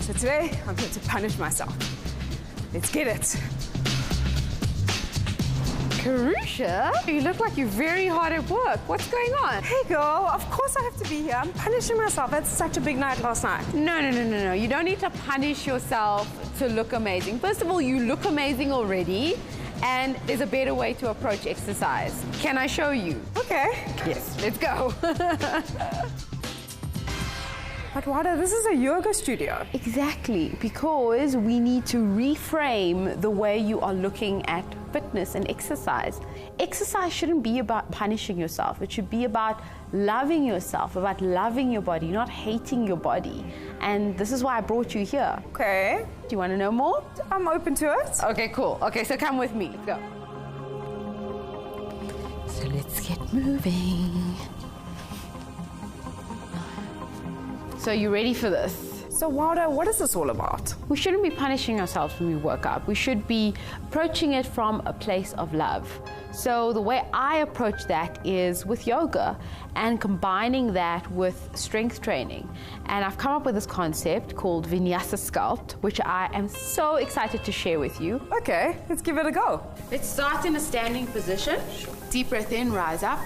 So today, I'm going to punish myself. Let's get it. Karusha, you look like you're very hard at work. What's going on? Hey girl, of course I have to be here. I'm punishing myself. That's such a big night last night. No. You don't need to punish yourself to look amazing. First of all, you look amazing already, and there's a better way to approach exercise. Can I show you? Okay. Yes, let's go. But Wada, this is a yoga studio. Exactly, because we need to reframe the way you are looking at fitness and exercise. Exercise shouldn't be about punishing yourself. It should be about loving yourself, about loving your body, not hating your body. And this is why I brought you here. Okay. Do you want to know more? I'm open to it. Okay, cool. Okay, so come with me. Let's go. So let's get moving. So you ready for this? So Wada, what is this all about? We shouldn't be punishing ourselves when we work out. We should be approaching it from a place of love. So the way I approach that is with yoga and combining that with strength training. And I've come up with this concept called Vinyasa Sculpt, which I am so excited to share with you. Okay, let's give it a go. Let's start in a standing position. Deep breath in, rise up.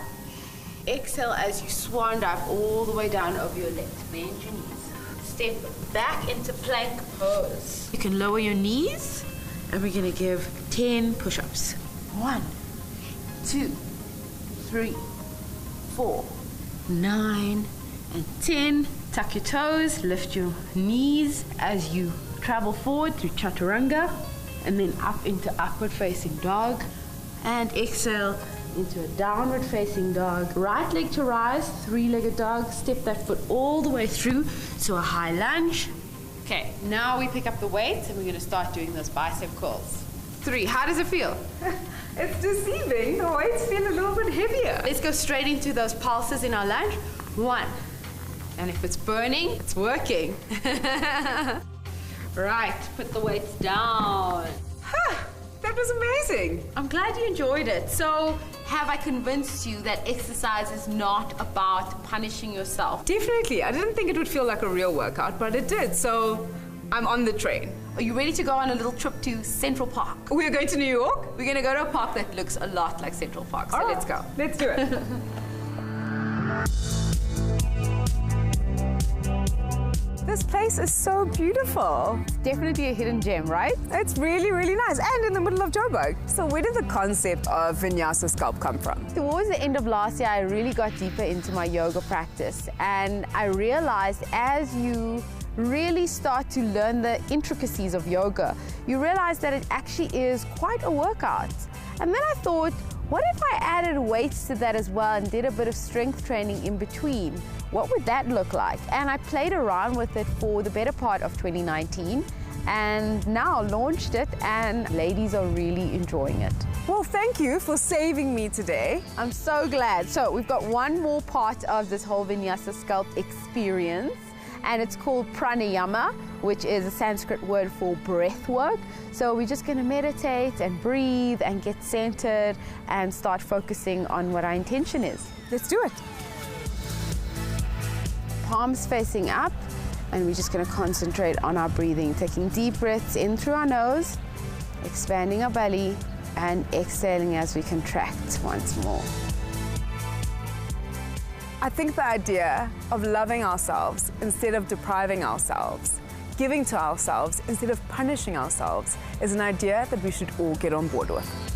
Exhale as you swan dive all the way down over your legs. Bend your knees. Step back into plank pose. You can lower your knees, and we're going to give 10 push-ups. 1, 2, 3, 4, 9, and 10. Tuck your toes, lift your knees as you travel forward through chaturanga, and then up into upward facing dog, and exhale into a downward facing dog. Right leg to rise, three-legged dog. Step that foot all the way through to a high lunge. Okay, now we pick up the weights and we're going to start doing those bicep curls. 3, how does it feel? It's deceiving. The weights feel a little bit heavier. Let's go straight into those pulses in our lunge. 1. And if it's burning, it's working. Right, put the weights down. That was amazing. I'm glad you enjoyed it. So, have I convinced you that exercise is not about punishing yourself? Definitely. I didn't think it would feel like a real workout, but it did. So I'm on the train. Are you ready to go on a little trip to Central Park? We're going to New York? We're going to go to a park that looks a lot like Central Park. So let's go. Let's do it. This place is so beautiful. Definitely a hidden gem, right? It's really, really nice. And in the middle of Joburg. So where did the concept of Vinyasa Sculpt come from? Towards the end of last year, I really got deeper into my yoga practice. And I realized as you really start to learn the intricacies of yoga, you realize that it actually is quite a workout. And then I thought, what if I added weights to that as well and did a bit of strength training in between? What would that look like? And I played around with it for the better part of 2019 and now launched it, and ladies are really enjoying it. Well, thank you for saving me today. I'm so glad. So we've got one more part of this whole Vinyasa Sculpt experience, and it's called pranayama, which is a Sanskrit word for breath work. So we're just going to meditate and breathe and get centered and start focusing on what our intention is. Let's do it. Palms facing up, and we're just going to concentrate on our breathing, taking deep breaths in through our nose, expanding our belly, and exhaling as we contract once more. I think the idea of loving ourselves instead of depriving ourselves, giving to ourselves instead of punishing ourselves, is an idea that we should all get on board with.